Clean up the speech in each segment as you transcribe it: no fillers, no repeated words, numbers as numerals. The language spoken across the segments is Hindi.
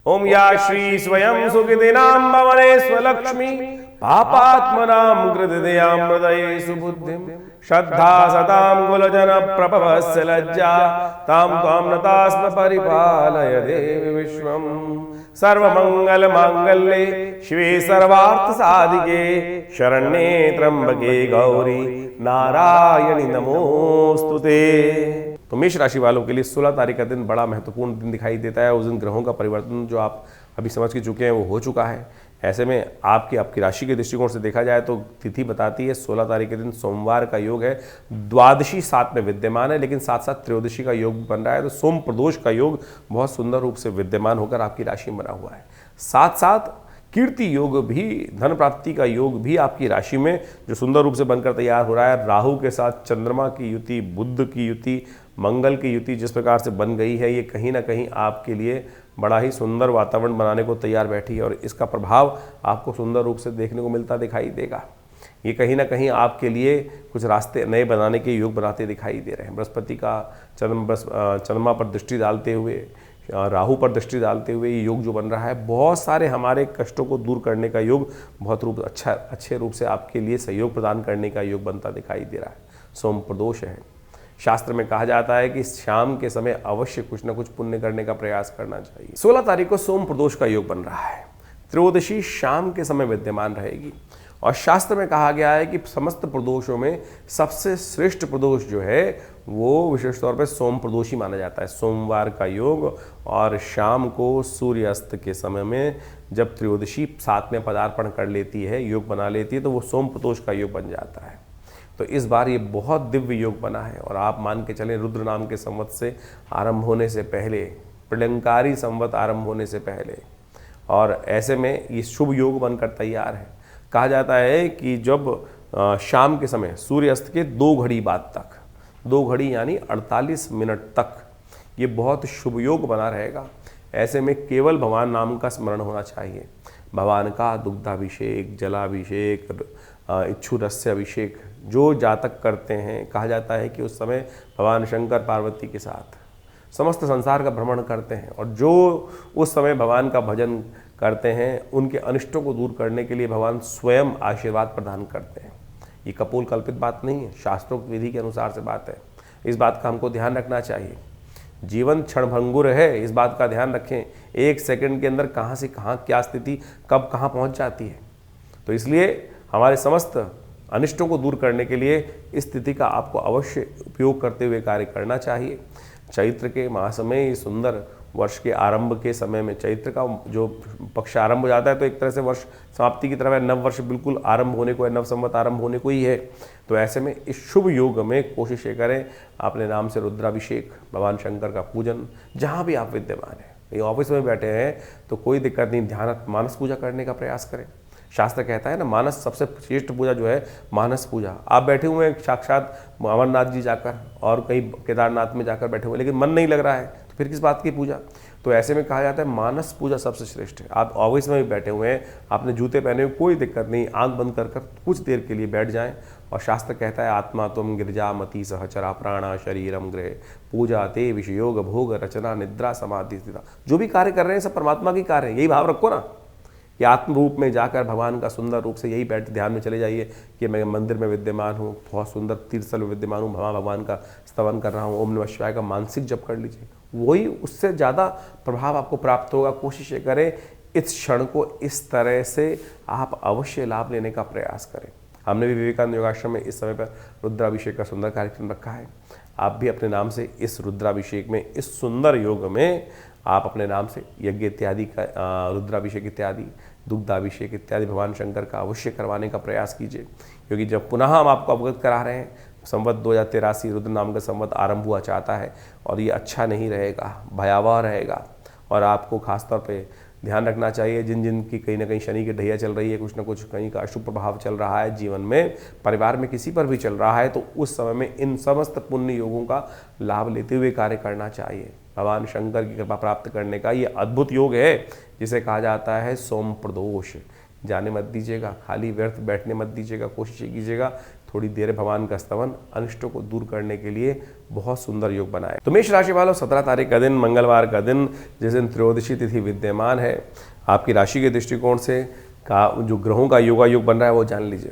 ओम या श्री स्वयं सुखिदिनां भवने स्वलक्ष्मी पापात्मनां कृतिदयां हृदये सुबुद्धिं श्रद्धा सतां कुलजन प्रभवस्य लज्जा तां त्वां नतास्म परिपालय देवी विश्वम्। सर्वमंगल मांगल्ये शिवे सर्वार्थ साधिके शरण्ये त्र्यंबके गौरी नारायणी नमोस्तुते। तो मेष राशि वालों के लिए 16 तारीख का दिन बड़ा महत्वपूर्ण दिन दिखाई देता है। उस दिन ग्रहों का परिवर्तन जो आप अभी समझ के चुके हैं वो हो चुका है। ऐसे में आपकी राशि के दृष्टिकोण से देखा जाए तो तिथि बताती है 16 तारीख के दिन सोमवार का योग है। द्वादशी साथ में विद्यमान है, लेकिन साथ साथ त्रयोदशी का योग बन रहा है। तो सोम प्रदोष का योग बहुत सुंदर रूप से विद्यमान होकर आपकी राशि में बना हुआ है। साथ साथ कीर्ति योग भी, धन प्राप्ति का योग भी आपकी राशि में जो सुंदर रूप से बनकर तैयार हो रहा है। राहु के साथ चंद्रमा की युति, बुध की युति, मंगल की युति जिस प्रकार से बन गई है, ये कहीं ना कहीं आपके लिए बड़ा ही सुंदर वातावरण बनाने को तैयार बैठी है और इसका प्रभाव आपको सुंदर रूप से देखने को मिलता दिखाई देगा। ये कहीं ना कहीं आपके लिए कुछ रास्ते नए बनाने के योग बनाते दिखाई दे रहे हैं। बृहस्पति का चंद्रमा पर दृष्टि डालते हुए, राहु पर दृष्टि डालते हुए ये योग जो बन रहा है, बहुत सारे हमारे कष्टों को दूर करने का योग, बहुत अच्छे रूप से आपके लिए सहयोग प्रदान करने का योग बनता दिखाई दे रहा है। सोम प्रदोष है। शास्त्र में कहा जाता है कि शाम के समय अवश्य कुछ न कुछ पुण्य करने का प्रयास करना चाहिए। 16 तारीख को सोम प्रदोष का योग बन रहा है। त्रयोदशी शाम के समय विद्यमान रहेगी और शास्त्र में कहा गया है कि समस्त प्रदोषों में सबसे श्रेष्ठ प्रदोष जो है वो विशेष तौर पर सोम प्रदोष ही माना जाता है। सोमवार का योग और शाम को सूर्यास्त के समय में जब त्रयोदशी साथ में पदार्पण कर लेती है, योग बना लेती है, तो वो सोम प्रदोष का योग बन जाता है। तो इस बार ये बहुत दिव्य योग बना है और आप मान के चलें रुद्र नाम के संवत से आरंभ होने से पहले, प्रलंकारी संवत आरंभ होने से पहले, और ऐसे में ये शुभ योग बनकर तैयार है। कहा जाता है कि जब शाम के समय सूर्यास्त के 2 घड़ी बाद तक, 2 घड़ी यानी 48 मिनट तक ये बहुत शुभ योग बना रहेगा। ऐसे में केवल भगवान नाम का स्मरण होना चाहिए। भगवान का दुग्धाभिषेक, जलाभिषेक, इच्छु रस्य अभिषेक जो जातक करते हैं, कहा जाता है कि उस समय भगवान शंकर पार्वती के साथ समस्त संसार का भ्रमण करते हैं और जो उस समय भगवान का भजन करते हैं उनके अनिष्टों को दूर करने के लिए भगवान स्वयं आशीर्वाद प्रदान करते हैं। ये कपोल कल्पित बात नहीं है, शास्त्रोक्त विधि के अनुसार से बात है। इस बात का हमको ध्यान रखना चाहिए। जीवन क्षणभंगुर है, इस बात का ध्यान रखें। 1 सेकंड के अंदर कहाँ से कहाँ क्या स्थिति कब कहाँ पहुँच जाती है। तो इसलिए हमारे समस्त अनिष्टों को दूर करने के लिए इस तिथि का आपको अवश्य उपयोग करते हुए कार्य करना चाहिए। चैत्र के मास में, ये सुंदर वर्ष के आरंभ के समय में, चैत्र का जो पक्ष आरंभ हो जाता है तो एक तरह से वर्ष समाप्ति की तरफ है। नव वर्ष बिल्कुल आरंभ होने को है, नव संवत आरंभ होने को ही है। तो ऐसे में इस शुभ योग में कोशिश ये करें अपने नाम से रुद्राभिषेक, भगवान शंकर का पूजन, जहाँ भी आप विद्यमान हैं, ये ऑफिस में बैठे हैं तो कोई दिक्कत नहीं, ध्यान मानस पूजा करने का प्रयास करें। शास्त्र कहता है ना, मानस सबसे श्रेष्ठ पूजा जो है मानस पूजा। आप बैठे हुए हैं साक्षात अमरनाथ जी जाकर और कहीं केदारनाथ में जाकर बैठे हुए, लेकिन मन नहीं लग रहा है, तो फिर किस बात की पूजा। तो ऐसे में कहा जाता है मानस पूजा सबसे श्रेष्ठ है। आप ऑफिस में भी बैठे हुए हैं, आपने जूते पहने हुए, कोई दिक्कत नहीं, आंख बंद कर कुछ देर के लिए बैठ जाएं और शास्त्र कहता है आत्मा तुम गिरजा मति सहचरा प्राणा शरीरम गृह पूजा ते विषयोग भोग रचना निद्रा समाधि स्थिता। जो भी कार्य कर रहे हैं सब परमात्मा की कार्य है, यही भाव रखो ना। कि आत्म रूप में जाकर भगवान का सुंदर रूप से यही बैठ ध्यान में चले जाइए कि मैं मंदिर में विद्यमान हूँ, बहुत सुंदर तीर्थस्थल में विद्यमान हूँ, भगवान का स्तवन कर रहा हूँ, ओम नमः शिवाय का मानसिक जप कर लीजिए, वही उससे ज़्यादा प्रभाव आपको प्राप्त होगा। कोशिश ये करें इस क्षण को इस तरह से आप अवश्य लाभ लेने का प्रयास करें। हमने भी विवेकानंद योगाश्रम में इस समय पर रुद्राभिषेक का सुंदर कार्यक्रम रखा है। आप भी अपने नाम से इस रुद्राभिषेक में, इस सुंदर योग में आप अपने नाम से यज्ञ इत्यादि का, रुद्राभिषेक इत्यादि, दुग्धाभिषेक इत्यादि भगवान शंकर का अवश्य करवाने का प्रयास कीजिए। क्योंकि जब पुनः हम आपको अवगत करा रहे हैं, संवत 2083 रुद्र नाम का संवत आरंभ हुआ चाहता है और ये अच्छा नहीं रहेगा, भयावह रहेगा। और आपको खासतौर पे ध्यान रखना चाहिए, जिन जिन की कहीं ना कहीं शनि की ढैया चल रही है, कुछ ना कुछ कहीं का अशुभ प्रभाव चल रहा है जीवन में, परिवार में किसी पर भी चल रहा है, तो उस समय में इन समस्त पुण्य योगों का लाभ लेते हुए कार्य करना चाहिए। भगवान शंकर की कृपा प्राप्त करने का ये अद्भुत योग है जिसे कहा जाता है सोम प्रदोष। जाने मत दीजिएगा, खाली व्यर्थ बैठने मत दीजिएगा। कोशिश कीजिएगा थोड़ी देर भगवान का स्तवन अनिष्टों को दूर करने के लिए बहुत सुंदर योग बनाए। तो मेष राशि वालों, 17 तारीख का दिन मंगलवार का दिन, जिस दिन त्रयोदशी तिथि विद्यमान है, आपकी राशि के दृष्टिकोण से का जो ग्रहों का योगायोग बन रहा है वो जान लीजिए।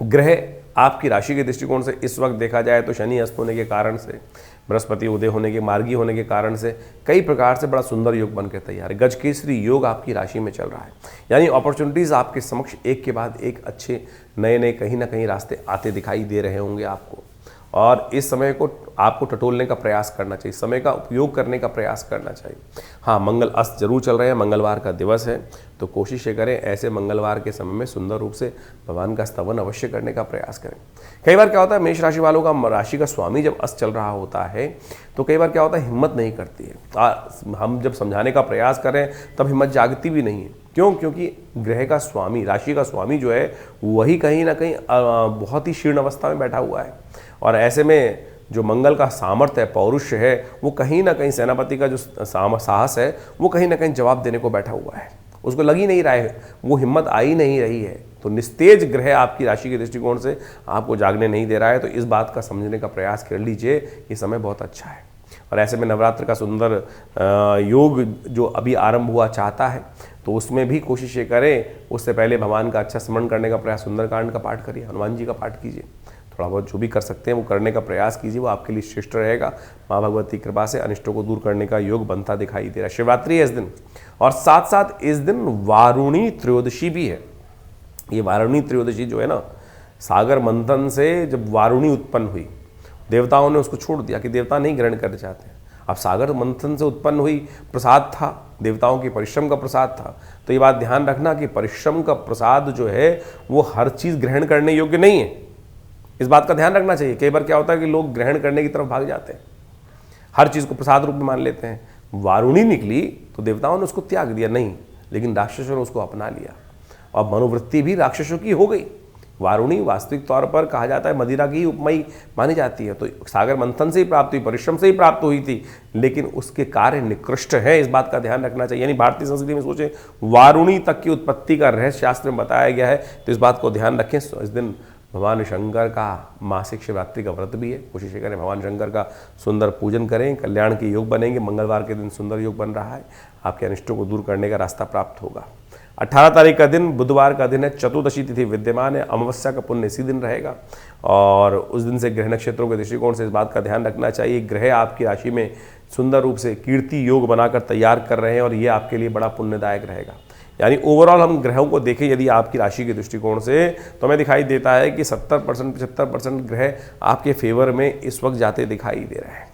ग्रह आपकी राशि के दृष्टिकोण से इस वक्त देखा जाए तो शनि अस्त होने के कारण से, बृहस्पति उदय होने के मार्गी होने के कारण से कई प्रकार से बड़ा सुंदर योग बनकर तैयार है। गजकेसरी योग आपकी राशि में चल रहा है, यानी अपॉर्चुनिटीज़ आपके समक्ष एक के बाद एक अच्छे नए नए कहीं ना कहीं रास्ते आते दिखाई दे रहे होंगे आपको, और इस समय को आपको टटोलने का प्रयास करना चाहिए, समय का उपयोग करने का प्रयास करना चाहिए। हाँ, मंगल अस्त जरूर चल रहे हैं, मंगलवार का दिवस है, तो कोशिश ये करें ऐसे मंगलवार के समय में सुंदर रूप से भगवान का स्तवन अवश्य करने का प्रयास करें। कई बार क्या होता है, मेष राशि वालों का राशि का स्वामी जब अस्त चल रहा होता है तो कई बार क्या होता है, हिम्मत नहीं करती है। हम जब समझाने का प्रयास करें तब हिम्मत जागती भी नहीं है। क्यों? क्योंकि ग्रह का स्वामी, राशि का स्वामी जो है वही कहीं ना कहीं बहुत ही शीर्ण अवस्था में बैठा हुआ है, और ऐसे में जो मंगल का सामर्थ्य है, पौरुष है, वो कहीं ना कहीं सेनापति का जो साहस है वो कहीं ना कहीं जवाब देने को बैठा हुआ है, उसको लग ही नहीं रहा है, वो हिम्मत आ ही नहीं रही है। तो निस्तेज ग्रह आपकी राशि के दृष्टिकोण से आपको जागने नहीं दे रहा है, तो इस बात का समझने का प्रयास कर लीजिए, ये समय बहुत अच्छा है। और ऐसे में नवरात्र का सुंदर योग जो अभी आरंभ हुआ चाहता है, तो उसमें भी कोशिश ये करें, उससे पहले भगवान का अच्छा स्मरण करने का प्रयास, सुंदरकांड का पाठ करिए, हनुमान जी का पाठ कीजिए, थोड़ा बहुत जो भी कर सकते हैं वो करने का प्रयास कीजिए, वो आपके लिए श्रेष्ठ रहेगा। माँ भगवती की कृपा से अनिष्टों को दूर करने का योग बनता दिखाई दे रहा है। शिवरात्रि है इस दिन, और साथ साथ इस दिन वारुणी त्रयोदशी भी है। ये वारुणी त्रयोदशी जो है ना, सागर मंथन से जब वारुणी उत्पन्न हुई, देवताओं ने उसको छोड़ दिया कि देवता नहीं ग्रहण करना चाहते। अब सागर मंथन से उत्पन्न हुई प्रसाद था, देवताओं के परिश्रम का प्रसाद था। तो ये बात ध्यान रखना कि परिश्रम का प्रसाद जो है वो हर चीज़ ग्रहण करने योग्य नहीं है, इस बात का ध्यान रखना चाहिए। कई बार क्या होता है कि लोग ग्रहण करने की तरफ भाग जाते हैं, हर चीज़ को प्रसाद रूप में मान लेते हैं। वारुणी निकली तो देवताओं ने उसको त्याग दिया नहीं, लेकिन राक्षसों ने उसको अपना लिया, और मनोवृत्ति भी राक्षसों की हो गई। वारुणी वास्तविक तौर पर कहा जाता है मदिरा की उपमयी मानी जाती है, तो सागर मंथन से ही प्राप्त हुई, परिश्रम से ही प्राप्त हुई थी, लेकिन उसके कार्य निकृष्ट है, इस बात का ध्यान रखना चाहिए। यानी भारतीय संस्कृति में सोचे वारुणी तक की उत्पत्ति का रहस्य शास्त्र में बताया गया है, तो इस बात को ध्यान रखें। इस दिन भगवान शंकर का मासिक शिवरात्रि का व्रत भी है, कोशिश करें भगवान शंकर का सुंदर पूजन करें, कल्याण के योग बनेंगे। मंगलवार के दिन सुंदर योग बन रहा है, आपके अनिष्टों को दूर करने का रास्ता प्राप्त होगा। 18 तारीख का दिन बुधवार का दिन है, चतुर्दशी तिथि विद्यमान है, अमावस्या का पुण्य इसी दिन रहेगा, और उस दिन से ग्रह नक्षत्रों के दृष्टिकोण से इस बात का ध्यान रखना चाहिए। ग्रह आपकी राशि में सुंदर रूप से कीर्ति योग बनाकर तैयार कर रहे हैं, और ये आपके लिए बड़ा पुण्यदायक रहेगा। यानी ओवरऑल हम ग्रहों को देखें यदि आपकी राशि के दृष्टिकोण से, तो हमें दिखाई देता है कि 70% 75% ग्रह आपके फेवर में इस वक्त जाते दिखाई दे रहे हैं।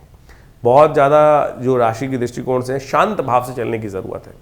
बहुत ज़्यादा जो राशि के दृष्टिकोण से शांत भाव से चलने की ज़रूरत है,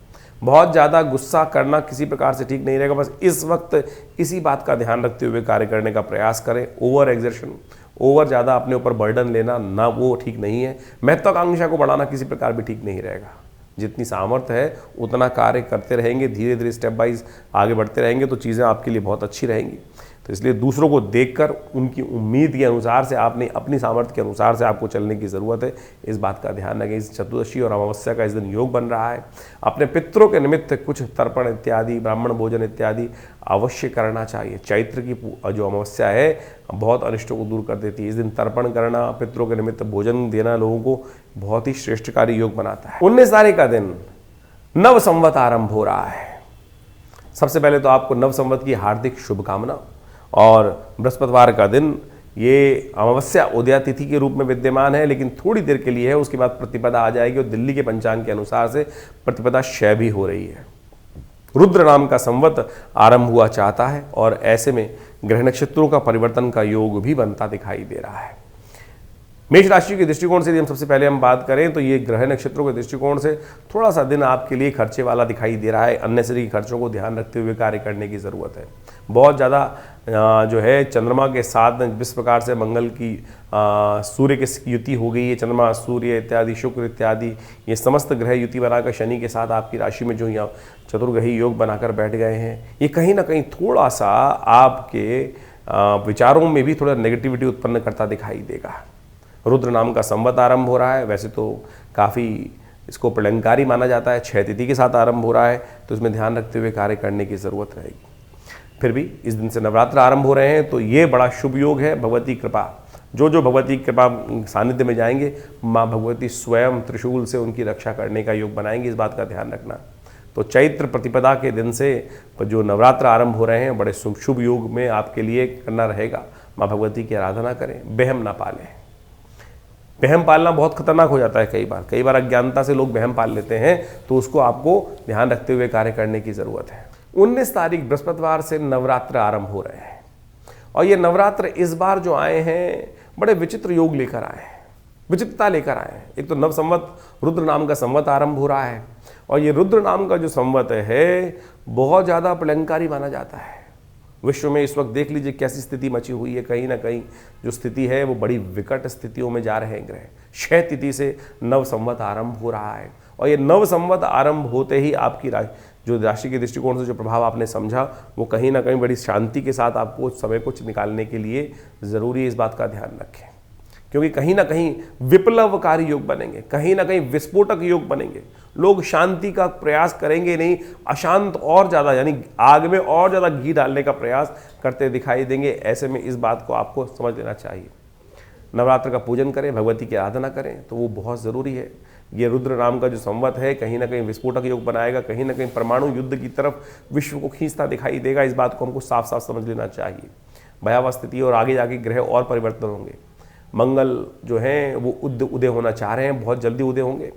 बहुत ज़्यादा गुस्सा करना किसी प्रकार से ठीक नहीं रहेगा। बस इस वक्त इसी बात का ध्यान रखते हुए कार्य करने का प्रयास करें। ओवर एग्जर्शन, ओवर ज़्यादा अपने ऊपर बर्डन लेना ना, वो ठीक नहीं है। महत्वाकांक्षा को बढ़ाना किसी प्रकार भी ठीक नहीं रहेगा। जितनी सामर्थ्य है उतना कार्य करते रहेंगे, धीरे धीरे स्टेप बाइज आगे बढ़ते रहेंगे, तो चीज़ें आपके लिए बहुत अच्छी रहेंगी। तो इसलिए दूसरों को देखकर उनकी उम्मीद के अनुसार से आपने अपनी सामर्थ्य के अनुसार से आपको चलने की ज़रूरत है, इस बात का ध्यान रखें। इस चतुर्दशी और अमावस्या का इस दिन योग बन रहा है, अपने पितरों के निमित्त कुछ तर्पण इत्यादि, ब्राह्मण भोजन इत्यादि अवश्य करना चाहिए। चैत्र की जो अमावस्या है बहुत अनिष्टों को दूर कर देती है। इस दिन तर्पण करना, पितरों के निमित्त भोजन देना लोगों को बहुत ही श्रेष्ठकारी योग बनाता है। 19 तारीख का दिन नव संवत आरंभ हो रहा है। सबसे पहले तो आपको नव संवत की हार्दिक शुभकामना। और बृहस्पतिवार का दिन ये अमावस्या उदया तिथि के रूप में विद्यमान है, लेकिन थोड़ी देर के लिए है, उसके बाद प्रतिपदा आ जाएगी, और दिल्ली के पंचांग के अनुसार से प्रतिपदा क्षय भी हो रही है। रुद्र नाम का संवत आरंभ हुआ चाहता है, और ऐसे में ग्रह नक्षत्रों का परिवर्तन का योग भी बनता दिखाई दे रहा है। मेष राशि के दृष्टिकोण से यदि हम सबसे पहले हम बात करें तो ये ग्रह नक्षत्रों के दृष्टिकोण से थोड़ा सा दिन आपके लिए खर्चे वाला दिखाई दे रहा है। अननेसरी खर्चों को ध्यान रखते हुए कार्य करने की ज़रूरत है। बहुत ज़्यादा जो है चंद्रमा के साथ जिस प्रकार से मंगल की सूर्य की युति हो गई है, चंद्रमा सूर्य इत्यादि शुक्र इत्यादि ये समस्त ग्रह युति बनाकर शनि के साथ आपकी राशि में जो यहाँ चतुर्ग्रही योग बनाकर बैठ गए हैं, ये कहीं ना कहीं थोड़ा सा आपके विचारों में भी थोड़ा नेगेटिविटी उत्पन्न करता दिखाई देगा। रुद्र नाम का संवत आरंभ हो रहा है, वैसे तो काफ़ी इसको प्रलंकारी माना जाता है, 6 तिथि के साथ आरंभ हो रहा है, तो इसमें ध्यान रखते हुए कार्य करने की ज़रूरत रहेगी। फिर भी इस दिन से नवरात्र आरंभ हो रहे हैं, तो ये बड़ा शुभ योग है। भगवती कृपा, जो भगवती कृपा सानिध्य में जाएंगे, माँ भगवती स्वयं त्रिशूल से उनकी रक्षा करने का योग बनाएंगे, इस बात का ध्यान रखना। तो चैत्र प्रतिपदा के दिन से जो नवरात्र आरंभ हो रहे हैं, बड़े शुभ योग में आपके लिए करना रहेगा। माँ भगवती की आराधना करें, वहम ना पालें। वहम पालना बहुत खतरनाक हो जाता है कई बार अज्ञानता से लोग वहम पाल लेते हैं, तो उसको आपको ध्यान रखते हुए कार्य करने की ज़रूरत है। 19 तारीख बृहस्पतिवार से नवरात्र आरंभ हो रहे हैं, और ये नवरात्र इस बार जो आए हैं बड़े विचित्र योग लेकर आए हैं, विचित्रता लेकर आए हैं। एक तो नव संवत, रुद्र नाम का संवत आरंभ हो रहा है, और ये रुद्र नाम का जो संवत है बहुत ज़्यादा प्रलंकारी माना जाता है। विश्व में इस वक्त देख लीजिए कैसी स्थिति मची हुई है। कहीं ना कहीं जो स्थिति है वो बड़ी विकट स्थितियों में जा रहे हैं ग्रह। क्षय तिथि से नव संवत आरंभ हो रहा है, और ये नव संवत आरंभ होते ही आपकी जो राशि के दृष्टिकोण से जो प्रभाव आपने समझा, वो कहीं ना कहीं बड़ी शांति के साथ आपको समय को निकालने के लिए ज़रूरी है। इस बात का ध्यान रखें, क्योंकि कहीं ना कहीं विप्लवकारी योग बनेंगे, कहीं ना कहीं विस्फोटक योग बनेंगे। लोग शांति का प्रयास करेंगे नहीं, अशांत और ज़्यादा, यानी आग में और ज़्यादा घी डालने का प्रयास करते दिखाई देंगे। ऐसे में इस बात को आपको समझ लेना चाहिए। नवरात्र का पूजन करें, भगवती की आराधना करें, तो वो बहुत ज़रूरी है। ये रुद्र नाम का जो संवत है कहीं ना कहीं विस्फोटक योग बनाएगा, कहीं ना कहीं परमाणु युद्ध की तरफ विश्व को खींचता दिखाई देगा। इस बात को हमको साफ साफ समझ लेना चाहिए। भयावह स्थिति और आगे जाके ग्रह और परिवर्तन होंगे। मंगल जो हैं वो उदय होना चाह रहे हैं, बहुत जल्दी उदय होंगे,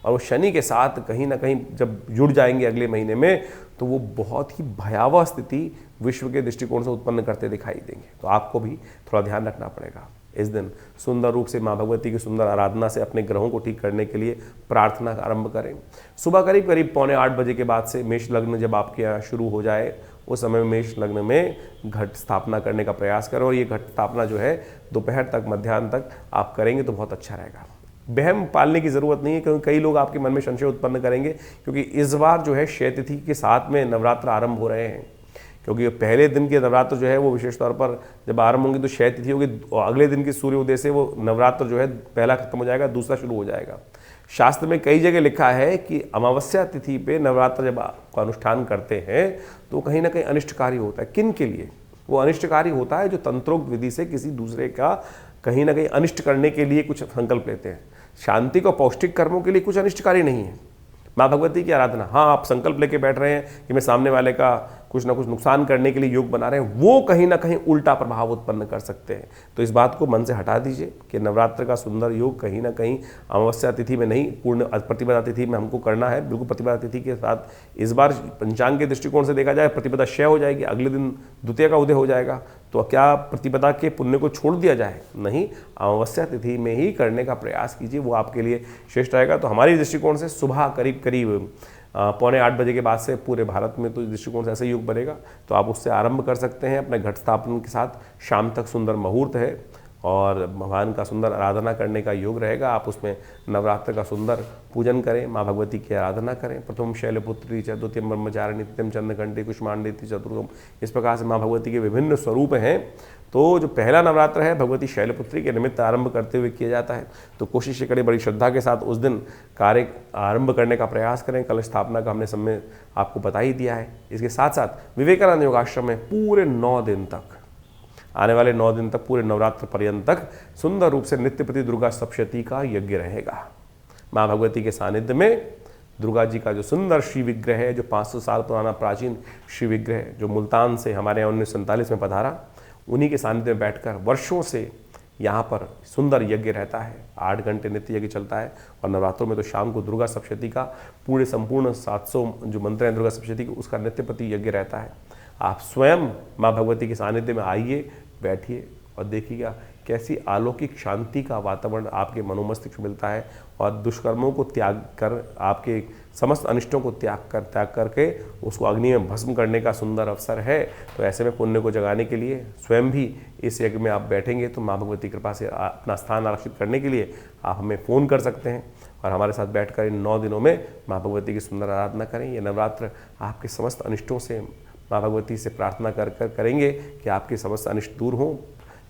और वो शनि के साथ कहीं ना कहीं जब जुड़ जाएंगे अगले महीने में, तो वो बहुत ही भयावह स्थिति विश्व के दृष्टिकोण से उत्पन्न करते दिखाई देंगे। तो आपको भी थोड़ा ध्यान रखना पड़ेगा। इस दिन सुंदर रूप से माँ भगवती की सुंदर आराधना से अपने ग्रहों को ठीक करने के लिए प्रार्थना आरंभ करें। सुबह करीब 7:45 बजे के बाद से मेष लग्न जब आपके यहाँ शुरू हो जाए, उस समय मेष लग्न में घट स्थापना करने का प्रयास करें, और ये घट स्थापना जो है दोपहर तक, मध्याह्न तक आप करेंगे तो बहुत अच्छा रहेगा। वहम पालने की ज़रूरत नहीं है, क्योंकि कई लोग आपके मन में संशय उत्पन्न करेंगे, क्योंकि इस बार जो है क्षय तिथि के साथ में नवरात्र आरंभ हो रहे हैं। क्योंकि पहले दिन के नवरात्र जो है वो विशेष तौर पर जब आरंभ होंगे तो क्षय तिथि होगी, और अगले दिन के सूर्योदय से वो नवरात्र जो है पहला खत्म हो जाएगा, दूसरा शुरू हो जाएगा। शास्त्र में कई जगह लिखा है कि अमावस्या तिथि पे नवरात्र जब आपका अनुष्ठान करते हैं तो कहीं ना कहीं अनिष्टकारी होता है। किन के लिए वो अनिष्टकारी होता है? जो तंत्रोक्त विधि से किसी दूसरे का कहीं ना कहीं अनिष्ट करने के लिए कुछ संकल्प लेते हैं। शांति को पौष्टिक कर्मों के लिए कुछ अनिष्टकारी नहीं है। माँ भगवती की आराधना, हाँ आप संकल्प लेके बैठ रहे हैं कि मैं सामने वाले का कुछ ना कुछ नुकसान करने के लिए योग बना रहे हैं, वो कहीं ना कहीं उल्टा प्रभाव उत्पन्न कर सकते हैं। तो इस बात को मन से हटा दीजिए कि नवरात्र का सुंदर योग कहीं ना कहीं अमावस्या तिथि में नहीं, पूर्ण प्रतिपदा तिथि में हमको करना है। बिल्कुल प्रतिपदा तिथि के साथ इस बार पंचांग के दृष्टिकोण से देखा जाए प्रतिपदा क्षय हो जाएगी, अगले दिन द्वितीय का उदय हो जाएगा। तो क्या प्रतिपदा के पुण्य को छोड़ दिया जाए? नहीं, अमावस्या तिथि में ही करने का प्रयास कीजिए, वो आपके लिए श्रेष्ठ रहेगा। तो हमारी दृष्टिकोण से सुबह करीब 7:45 बजे के बाद से पूरे भारत में तो इस दृष्टिकोण से ऐसा योग बनेगा, तो आप उससे आरंभ कर सकते हैं अपने घट स्थापन के साथ। शाम तक सुंदर मुहूर्त है और भगवान का सुंदर आराधना करने का योग रहेगा। आप उसमें नवरात्र का सुंदर पूजन करें, माँ भगवती की आराधना करें। प्रथम शैलपुत्री च, द्वितीयम ब्रह्मचारिणी, तृतीयम चंद्रघंटे कुष्मांडेति चतुर्थम, इस प्रकार से माँ भगवती के विभिन्न स्वरूप हैं। तो जो पहला नवरात्र है भगवती शैलपुत्री के निमित्त आरंभ करते हुए किया जाता है, तो कोशिश करें बड़ी श्रद्धा के साथ उस दिन कार्य आरंभ करने का प्रयास करें। कलश स्थापना का हमने समय आपको बता ही दिया है। इसके साथ साथ विवेकानंद योगाश्रम में पूरे 9 दिन तक, आने वाले 9 दिन तक, पूरे नवरात्र पर्यंत तक सुंदर रूप से नित्य प्रति दुर्गा सप्तशती का यज्ञ रहेगा। माँ भगवती के सानिध्य में दुर्गा जी का जो सुंदर श्री विग्रह है, जो 500 साल पुराना प्राचीन श्री विग्रह जो मुल्तान से हमारे यहाँ 1947 में पधारा, उन्हीं के सानिध्य में बैठकर वर्षों से यहाँ पर सुंदर यज्ञ रहता है। 8 घंटे नित्य यज्ञ चलता है, और नवरात्रों में तो शाम को दुर्गा सप्तशती का पूरे संपूर्ण 700 जो मंत्र हैं दुर्गा सप्तशती के, उसका नित्य प्रति यज्ञ रहता है। आप स्वयं माँ भगवती के सानिध्य में आइए, बैठिए और देखिएगा कैसी अलौकिक शांति का वातावरण आपके मनोमस्तिष्क को मिलता है, और दुष्कर्मों को त्याग कर, आपके समस्त अनिष्टों को त्याग करके उसको अग्नि में भस्म करने का सुंदर अवसर है। तो ऐसे में पुण्य को जगाने के लिए स्वयं भी इस यज्ञ में आप बैठेंगे तो माँ भगवती कृपा से अपना स्थान आरक्षित करने के लिए आप हमें फ़ोन कर सकते हैं, और हमारे साथ बैठकर इन 9 दिनों में माँ भगवती की सुंदर आराधना करें। ये नवरात्र आपके समस्त अनिष्टों से माँ भगवती से प्रार्थना कर करेंगे कि आपके समस्त अनिष्ट दूर हों,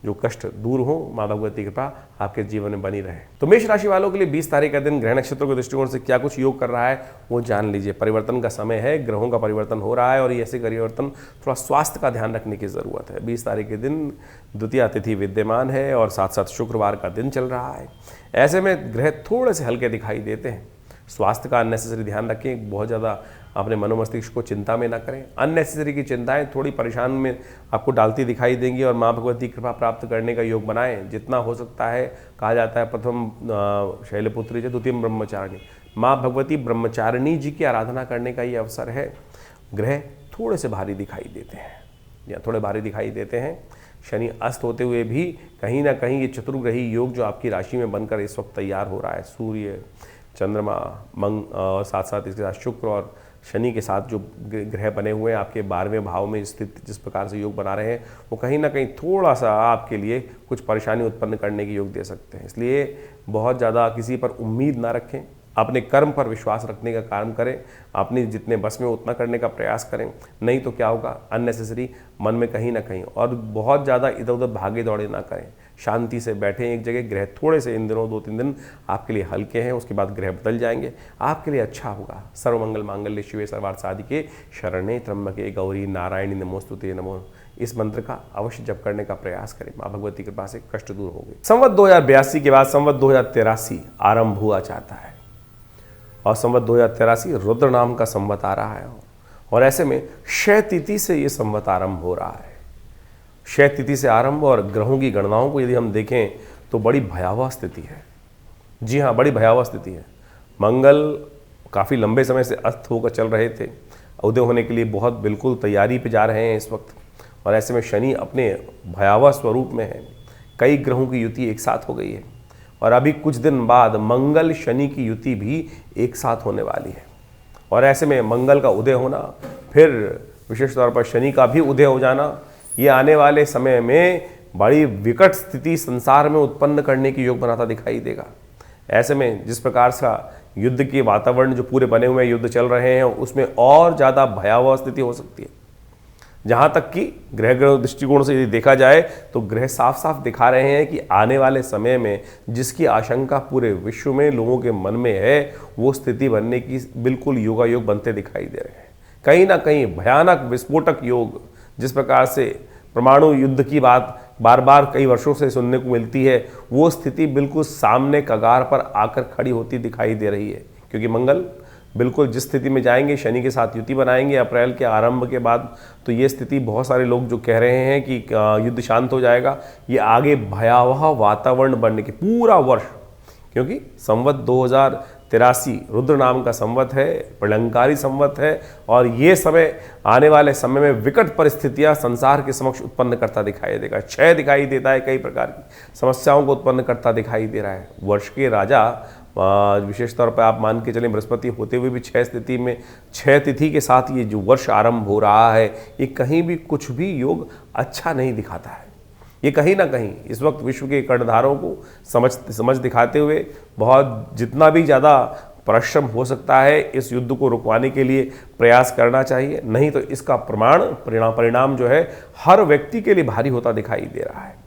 जो कष्ट दूर हो, माँ भगवती की कृपा आपके जीवन में बनी रहे। तो मेष राशि वालों के लिए 20 तारीख का दिन ग्रह नक्षत्रों के दृष्टिकोण से क्या कुछ योग कर रहा है वो जान लीजिए। परिवर्तन का समय है, ग्रहों का परिवर्तन हो रहा है और ऐसे परिवर्तन थोड़ा स्वास्थ्य का ध्यान रखने की जरूरत है। 20 तारीख के दिन द्वितीय तिथि विद्यमान है और साथ साथ शुक्रवार का दिन चल रहा है। ऐसे में ग्रह थोड़े से हल्के दिखाई देते हैं। स्वास्थ्य का अननेसेसरी ध्यान रखें, बहुत ज़्यादा अपने मनोमस्तिष्क को चिंता में ना करें। अननेसेसरी की चिंताएं थोड़ी परेशान में आपको डालती दिखाई देंगी और माँ भगवती की कृपा प्राप्त करने का योग बनाएं जितना हो सकता है। कहा जाता है प्रथम शैलपुत्री च द्वितीय ब्रह्मचारिणी, माँ भगवती ब्रह्मचारिणी जी की आराधना करने का ये अवसर है। ग्रह थोड़े से भारी दिखाई देते हैं या थोड़े भारी दिखाई देते हैं। शनि अस्त होते हुए भी कहीं ना कहीं ये चतुर्ग्रही योग जो आपकी राशि में बनकर इस वक्त तैयार हो रहा है, सूर्य, चंद्रमा, मंग और साथ साथ इसके साथ शुक्र और शनि के साथ जो ग्रह बने हुए हैं आपके 12वें भाव में स्थित जिस प्रकार से योग बना रहे हैं वो कहीं ना कहीं थोड़ा सा आपके लिए कुछ परेशानी उत्पन्न करने की योग दे सकते हैं। इसलिए बहुत ज़्यादा किसी पर उम्मीद ना रखें, अपने कर्म पर विश्वास रखने का काम करें, अपने जितने बस में उतना करने का प्रयास करें। नहीं तो क्या होगा, अननेसेसरी मन में कहीं ना कहीं और बहुत ज़्यादा इधर उधर भागे दौड़े ना करें। शांति से बैठें एक जगह। ग्रह थोड़े से इन दिनों 2-3 दिन आपके लिए हल्के हैं, उसके बाद ग्रह बदल जाएंगे, आपके लिए अच्छा होगा। सर्वमंगल मांगल्य शिवे सर्वार्थ साधिके शरणे त्र्यंबके गौरी नारायणी नमोस्तुते नमो, इस मंत्र का अवश्य जप करने का प्रयास करें। माँ भगवती की कृपा से कष्ट दूर होंगे। संवत 2082 के बाद संवत 2083 आरंभ हुआ चाहता है और संवत 2083 रुद्र नाम का संवत आ रहा है और ऐसे में क्षय तिथि से ये संवत आरंभ हो रहा है। क्षय तिथि से आरंभ और ग्रहों की गणनाओं को यदि हम देखें तो बड़ी भयावह स्थिति है। जी हाँ, बड़ी भयावह स्थिति है। मंगल काफ़ी लंबे समय से अस्त होकर चल रहे थे, उदय होने के लिए बहुत बिल्कुल तैयारी पे जा रहे हैं इस वक्त और ऐसे में शनि अपने भयावह स्वरूप में है। कई ग्रहों की युति एक साथ हो गई है और अभी कुछ दिन बाद मंगल शनि की युति भी एक साथ होने वाली है और ऐसे में मंगल का उदय होना, फिर विशेष तौर पर शनि का भी उदय हो जाना, ये आने वाले समय में बड़ी विकट स्थिति संसार में उत्पन्न करने की योग बनाता दिखाई देगा। ऐसे में जिस प्रकार से युद्ध के वातावरण जो पूरे बने हुए युद्ध चल रहे हैं उसमें और ज़्यादा भयावह स्थिति हो सकती है। जहाँ तक कि ग्रह दृष्टिकोण से यदि देखा जाए तो ग्रह साफ साफ दिखा रहे हैं कि आने वाले समय में जिसकी आशंका पूरे विश्व में लोगों के मन में है वो स्थिति बनने की बिल्कुल योगायोग बनते दिखाई दे रहे हैं। कहीं ना कहीं भयानक विस्फोटक योग, जिस प्रकार से परमाणु युद्ध की बात बार बार कई वर्षों से सुनने को मिलती है, वो स्थिति बिल्कुल सामने कगार पर आकर खड़ी होती दिखाई दे रही है। क्योंकि मंगल बिल्कुल जिस स्थिति में जाएंगे, शनि के साथ युति बनाएंगे अप्रैल के आरंभ के बाद, तो ये स्थिति बहुत सारे लोग जो कह रहे हैं कि युद्ध शांत हो जाएगा, ये आगे भयावह वातावरण बनने के पूरा वर्ष, क्योंकि संवत 2083 रुद्र नाम का संवत है, प्रलंकारी संवत है और ये समय आने वाले समय में विकट परिस्थितियां संसार के समक्ष उत्पन्न करता दिखाई देगा। क्षय दिखाई देता है, कई प्रकार की समस्याओं को उत्पन्न करता दिखाई दे रहा है। वर्ष के राजा विशेष तौर पर आप मान के चलें बृहस्पति होते हुए भी क्षय तिथि के साथ ये जो वर्ष आरंभ हो रहा है, ये कहीं भी कुछ भी योग अच्छा नहीं दिखाता है। ये कहीं ना कहीं इस वक्त विश्व के कर्णधारों को समझ दिखाते हुए बहुत जितना भी ज़्यादा परिश्रम हो सकता है इस युद्ध को रुकवाने के लिए प्रयास करना चाहिए। नहीं तो इसका परिणाम जो है हर व्यक्ति के लिए भारी होता दिखाई दे रहा है।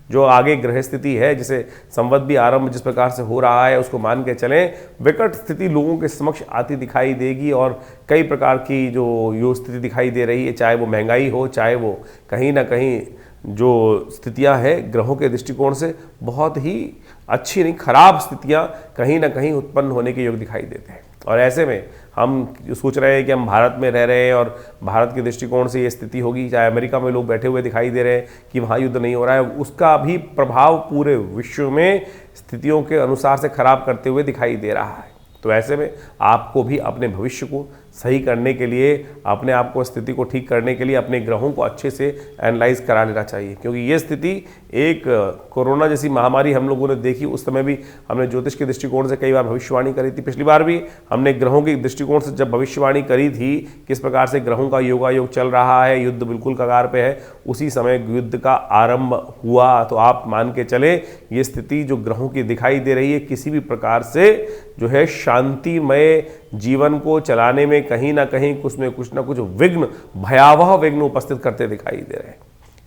जो आगे ग्रह स्थिति है, जिसे संवत भी आरंभ जिस प्रकार से हो रहा है, उसको मान के चलें विकट स्थिति लोगों के समक्ष आती दिखाई देगी और कई प्रकार की जो स्थिति दिखाई दे रही है, चाहे वो महंगाई हो, चाहे वो कहीं ना कहीं जो स्थितियां हैं ग्रहों के दृष्टिकोण से बहुत ही अच्छी नहीं, खराब स्थितियां कहीं ना कहीं उत्पन्न होने के योग दिखाई देते हैं। और ऐसे में हम सोच रहे हैं कि हम भारत में रह रहे हैं और भारत के दृष्टिकोण से ये स्थिति होगी, चाहे अमेरिका में लोग बैठे हुए दिखाई दे रहे हैं कि वहाँ युद्ध नहीं हो रहा है, उसका भी प्रभाव पूरे विश्व में स्थितियों के अनुसार से खराब करते हुए दिखाई दे रहा है। तो ऐसे में आपको भी अपने भविष्य को सही करने के लिए, अपने आप को स्थिति को ठीक करने के लिए अपने ग्रहों को अच्छे से एनालाइज करा लेना चाहिए। क्योंकि ये स्थिति एक कोरोना जैसी महामारी हम लोगों ने देखी, उस समय भी हमने ज्योतिष के दृष्टिकोण से कई बार भविष्यवाणी करी थी। पिछली बार भी हमने ग्रहों के दृष्टिकोण से जब भविष्यवाणी करी थी, किस प्रकार से ग्रहों का योगायोग चल रहा है, युद्ध बिल्कुल कगार पे है, उसी समय युद्ध का आरंभ हुआ। तो आप मान के चले ये स्थिति जो ग्रहों की दिखाई दे रही है, किसी भी प्रकार से जो है शांतिमय जीवन को चलाने में कहीं ना कहीं कुछ न कुछ विघ्न, भयावह विघ्न उपस्थित करते दिखाई दे रहे हैं।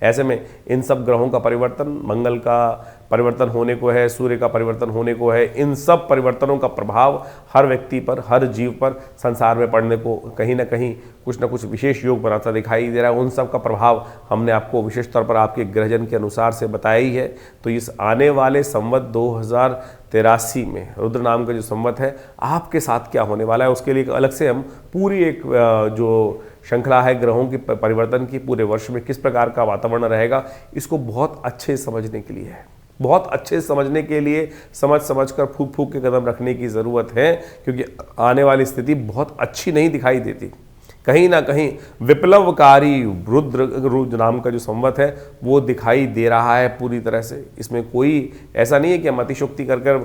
ऐसे में इन सब ग्रहों का परिवर्तन, मंगल का परिवर्तन होने को है, सूर्य का परिवर्तन होने को है, इन सब परिवर्तनों का प्रभाव हर व्यक्ति पर, हर जीव पर संसार में पड़ने को कहीं ना कहीं कुछ ना कुछ विशेष योग बनाता दिखाई दे रहा है। उन सब का प्रभाव हमने आपको विशेष तौर पर आपके ग्रहजन के अनुसार से बताया ही है। तो इस आने वाले संवत 2083 में रुद्र नाम का जो संवत है आपके साथ क्या होने वाला है, उसके लिए अलग से हम पूरी एक जो श्रृंखला है ग्रहों की परिवर्तन की, पूरे वर्ष में किस प्रकार का वातावरण रहेगा, इसको बहुत अच्छे समझने के लिए है, बहुत अच्छे समझने के लिए समझ कर फूक फूक के कदम रखने की ज़रूरत है, क्योंकि आने वाली स्थिति बहुत अच्छी नहीं दिखाई देती। कहीं ना कहीं विप्लवकारी रुद्र नाम का जो संवत है वो दिखाई दे रहा है पूरी तरह से। इसमें कोई ऐसा नहीं है कि हम अतिशोक्ति कर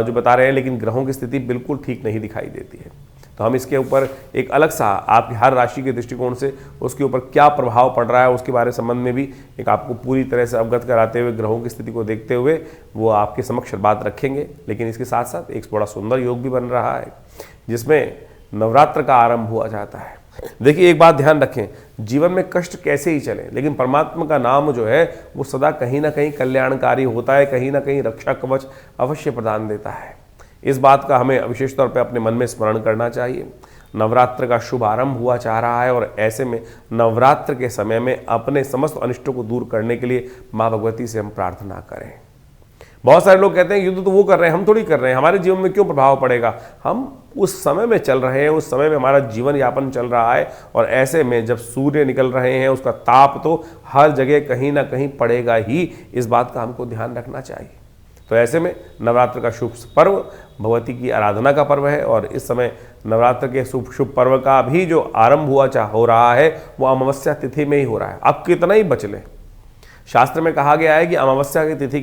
जो बता रहे हैं, लेकिन ग्रहों की स्थिति बिल्कुल ठीक नहीं दिखाई देती है। तो हम इसके ऊपर एक अलग सा आपकी हर राशि के दृष्टिकोण से उसके ऊपर क्या प्रभाव पड़ रहा है उसके बारे संबंध में भी एक आपको पूरी तरह से अवगत कराते हुए, ग्रहों की स्थिति को देखते हुए वो आपके समक्ष बात रखेंगे। लेकिन इसके साथ साथ एक बड़ा सुंदर योग भी बन रहा है जिसमें नवरात्र का आरंभ हुआ जाता है। देखिए, एक बात ध्यान रखें, जीवन में कष्ट कैसे ही चले, लेकिन परमात्मा का नाम जो है वो सदा कहीं ना कहीं कल्याणकारी होता है, कहीं ना कहीं रक्षा कवच अवश्य प्रदान देता है। इस बात का हमें विशेष तौर पे अपने मन में स्मरण करना चाहिए। नवरात्र का शुभ आरंभ हुआ चाह रहा है और ऐसे में नवरात्र के समय में अपने समस्त अनिष्टों को दूर करने के लिए माँ भगवती से हम प्रार्थना करें। बहुत सारे लोग कहते हैं युद्ध तो वो कर रहे हैं, हम थोड़ी कर रहे हैं, हमारे जीवन में क्यों प्रभाव पड़ेगा। हम उस समय में चल रहे हैं, उस समय में हमारा जीवन यापन चल रहा है और ऐसे में जब सूर्य निकल रहे हैं उसका ताप तो हर जगह कहीं ना कहीं पड़ेगा ही। इस बात का हमको ध्यान रखना चाहिए। तो ऐसे में नवरात्र का शुभ पर्व भगवती की आराधना का पर्व है और इस समय नवरात्र के शुभ पर्व का भी जो आरंभ हो रहा है वो अमावस्या तिथि में ही हो रहा है। अब कितना ही बच लें, शास्त्र में कहा गया है कि अमावस्या की तिथि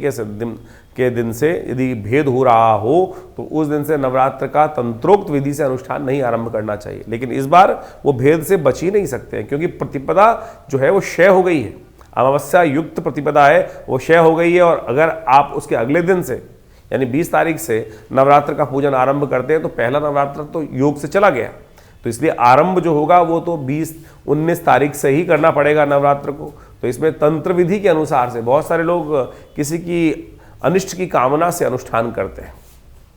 के दिन से यदि भेद हो रहा हो तो उस दिन से नवरात्र का तंत्रोक्त विधि से अनुष्ठान नहीं आरंभ करना चाहिए। लेकिन इस बार वो भेद से बच ही नहीं सकते हैं, क्योंकि प्रतिपदा जो है वो क्षय हो गई है। अमावस्या युक्त प्रतिपदा है वो क्षय हो गई है और अगर आप उसके अगले दिन से यानी 20 तारीख से नवरात्र का पूजन आरंभ करते हैं तो पहला नवरात्र तो योग से चला गया। तो इसलिए आरंभ जो होगा वो तो 20-19 तारीख से ही करना पड़ेगा नवरात्र को। तो इसमें तंत्र विधि के अनुसार से बहुत सारे लोग किसी की अनिष्ट की कामना से अनुष्ठान करते हैं।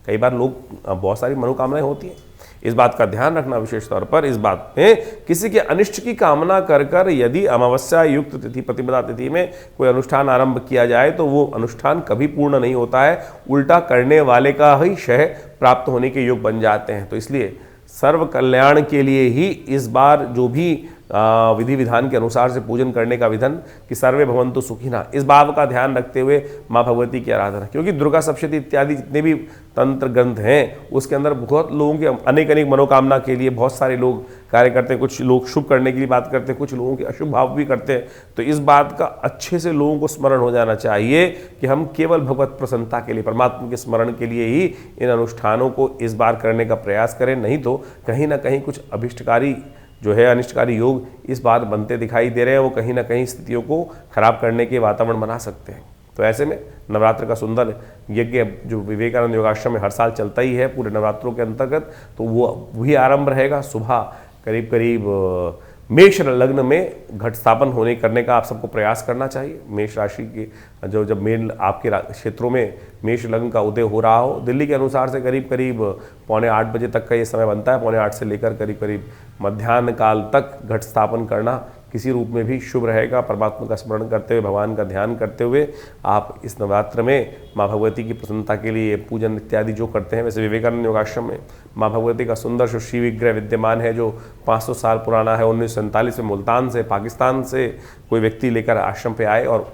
कई बार लोग बहुत सारी मनोकामनाएं होती हैं, इस बात का ध्यान रखना विशेष तौर पर। इस बात में किसी के अनिष्ट की कामना कर यदि अमावस्या युक्त तिथि प्रतिपदा तिथि में कोई अनुष्ठान आरंभ किया जाए तो वो अनुष्ठान कभी पूर्ण नहीं होता है, उल्टा करने वाले का ही क्षय प्राप्त होने के योग बन जाते हैं। तो इसलिए सर्व कल्याण के लिए ही इस बार जो भी विधि विधान के अनुसार से पूजन करने का विधान कि सर्वे भवन्तु सुखिनः, इस बात का ध्यान रखते हुए माँ भगवती की आराधना, क्योंकि दुर्गा सप्तशती इत्यादि जितने भी तंत्र ग्रंथ हैं उसके अंदर बहुत लोगों के अनेक मनोकामना के लिए बहुत सारे लोग कार्य करते हैं। कुछ लोग शुभ करने की बात करते हैं, कुछ लोगों के अशुभ भाव भी करते हैं। तो इस बात का अच्छे से लोगों को स्मरण हो जाना चाहिए कि हम केवल भगवत प्रसन्नता के लिए, परमात्मा के स्मरण के लिए ही इन अनुष्ठानों को इस बार करने का प्रयास करें, नहीं तो कहीं ना कहीं कुछ अभिष्टकारी जो है अनिष्टकारी योग इस बार बनते दिखाई दे रहे हैं, वो कहीं ना कहीं स्थितियों को खराब करने के वातावरण बना सकते हैं। तो ऐसे में नवरात्र का सुंदर यज्ञ जो विवेकानंद योगाश्रम में हर साल चलता ही है पूरे नवरात्रों के अंतर्गत, तो वो भी आरंभ रहेगा सुबह करीब मेष लग्न में घट स्थापन करने का आप सबको प्रयास करना चाहिए। मेष राशि के जब मेन आपके क्षेत्रों में मेष लग्न का उदय हो रहा हो, दिल्ली के अनुसार से करीब 7:45 बजे तक का ये समय बनता है। 7:45 से लेकर करीब मध्याह्न काल तक घट स्थापन करना किसी रूप में भी शुभ रहेगा। परमात्मा का स्मरण करते हुए, भगवान का ध्यान करते हुए आप इस नवरात्र में माँ भगवती की प्रसन्नता के लिए पूजन इत्यादि जो करते हैं। वैसे विवेकानंद योगाश्रम में माँ भगवती का सुंदर श्री विग्रह विद्यमान है जो 500 साल पुराना है। 1947 में मुल्तान से, पाकिस्तान से कोई व्यक्ति लेकर आश्रम पे आए और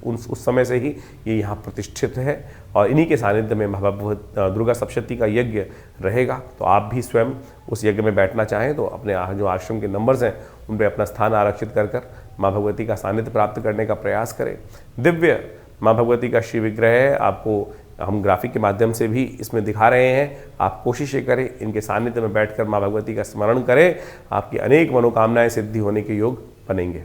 उस समय से ही ये यहाँ प्रतिष्ठित है और इन्हीं के सानिध्य में दुर्गा सप्तशती का यज्ञ रहेगा। तो आप भी स्वयं उस यज्ञ में बैठना चाहें तो अपने जो आश्रम के नंबर्स हैं उन पर अपना स्थान आरक्षित कर माँ भगवती का सानिध्य प्राप्त करने का प्रयास करें। दिव्य माँ भगवती का श्री विग्रह है, आपको हम ग्राफिक के माध्यम से भी इसमें दिखा रहे हैं। आप कोशिश करें इनके सानिध्य में बैठकर माँ भगवती का स्मरण करें, आपकी अनेक मनोकामनाएं सिद्धि होने के योग बनेंगे।